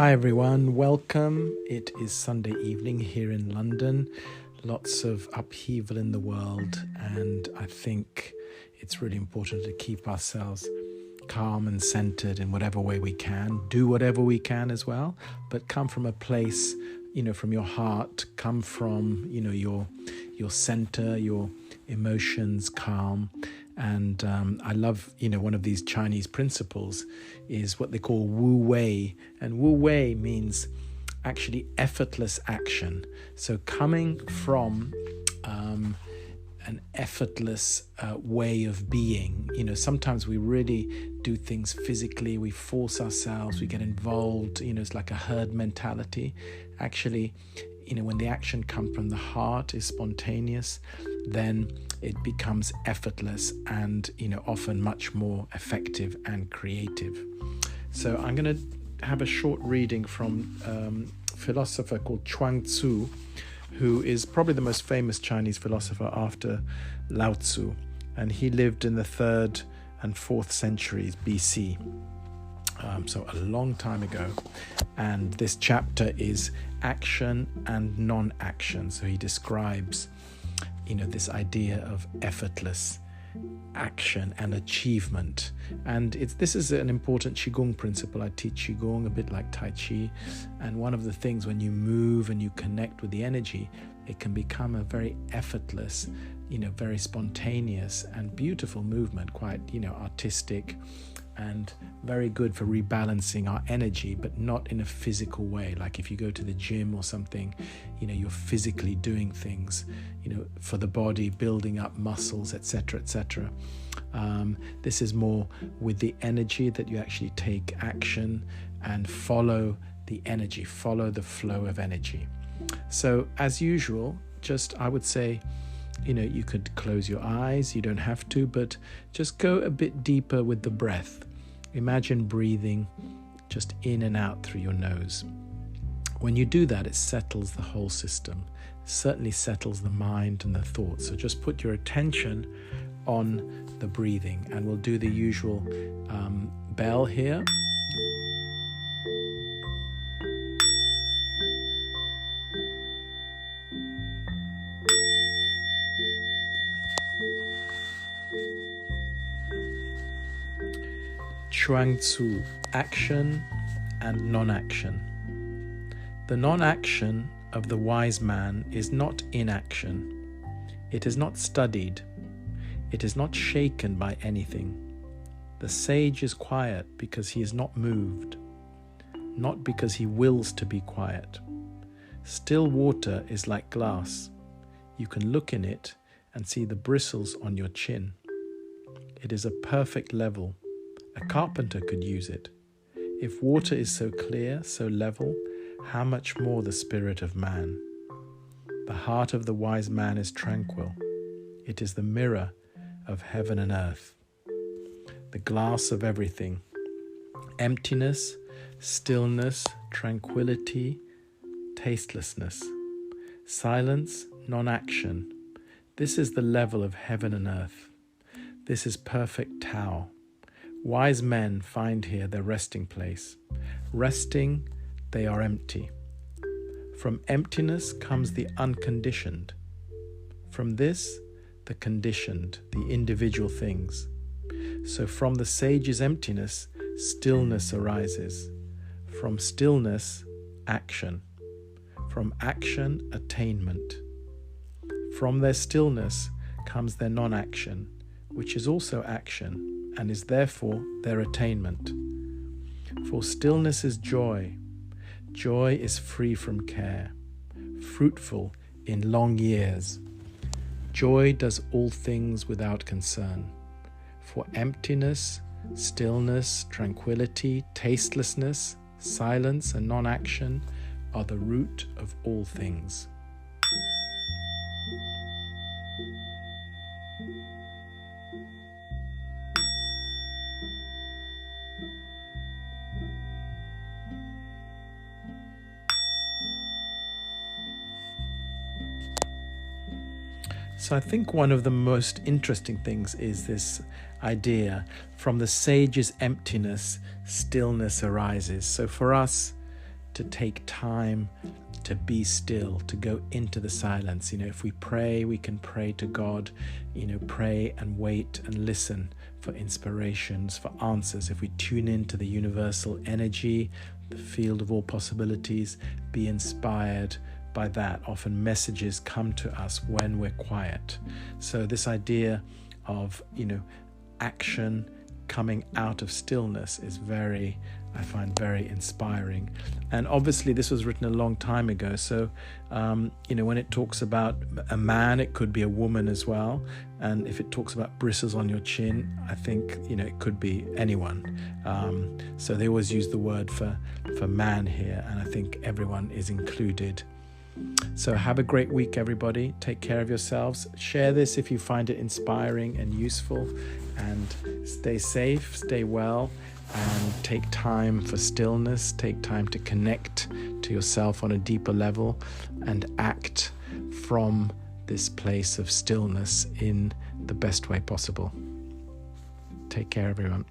Hi everyone, welcome. It is Sunday evening here in London. Lots of upheaval in the world, and I think it's really important to keep ourselves calm and centered in whatever way we can. Do whatever we can as well, but come from a place, from your heart, come from, your center, your emotions, calm. And I love, one of these Chinese principles is what they call Wu Wei. And Wu Wei means actually effortless action. So coming from an effortless way of being. Sometimes we really do things physically, we force ourselves, we get involved, it's like a herd mentality. Actually, when the action comes from the heart, is spontaneous, then it becomes effortless and, often much more effective and creative. So I'm going to have a short reading from a philosopher called Chuang Tzu, who is probably the most famous Chinese philosopher after Lao Tzu. And he lived in the 3rd and 4th centuries BC. So a long time ago. And this chapter is action and non-action. So he describes, this idea of effortless action and achievement. And this is an important Qigong principle. I teach Qigong a bit like Tai Chi. And one of the things when you move and you connect with the energy, it can become a very effortless, very spontaneous and beautiful movement, quite, artistic, and very good for rebalancing our energy, but not in a physical way. Like if you go to the gym or something, you're physically doing things, for the body, building up muscles, etc., etc. This is more with the energy that you actually take action and follow the energy, follow the flow of energy. So as usual, I would say, you could close your eyes, you don't have to, but just go a bit deeper with the breath. Imagine breathing just in and out through your nose. When you do that, it settles the whole system. It certainly settles the mind and the thoughts. So just put your attention on the breathing, and we'll do the usual bell here. Chuang Tzu Action and non-action. The non-action of the wise man is not inaction. It is not studied. It is not shaken by anything. The sage is quiet because he is not moved, not because he wills to be quiet. Still water is like glass. You can look in it and see the bristles on your chin. It is a perfect level. A carpenter could use it. If water is so clear, so level, how much more the spirit of man? The heart of the wise man is tranquil. It is the mirror of heaven and earth, the glass of everything. Emptiness, stillness, tranquility, tastelessness, silence, non-action. This is the level of heaven and earth. This is perfect Tao. Wise men find here their resting place. Resting, they are empty. From emptiness comes the unconditioned. From this, the conditioned, the individual things. So from the sage's emptiness, stillness arises. From stillness, action. From action, attainment. From their stillness comes their non-action, which is also action, and is therefore their attainment. For stillness is joy. Joy is free from care, fruitful in long years. Joy does all things without concern. For emptiness, stillness, tranquility, tastelessness, silence, and non-action are the root of all things. So I think one of the most interesting things is this idea, from the sage's emptiness, stillness arises. So for us, to take time to be still, to go into the silence. If we pray, we can pray to God, pray and wait and listen for inspirations, for answers. If we tune into the universal energy, the field of all possibilities, be inspired by that. Often messages come to us when we're quiet. So this idea of, action coming out of stillness is I find very inspiring. And obviously this was written a long time ago. So, when it talks about a man, it could be a woman as well. And if it talks about bristles on your chin, I think, it could be anyone. So they always use the word for man here. And I think everyone is included. So have a great week, everybody. Take care of yourselves. Share this if you find it inspiring and useful. And stay safe, stay well, and take time for stillness. Take time to connect to yourself on a deeper level and act from this place of stillness in the best way possible. Take care, everyone.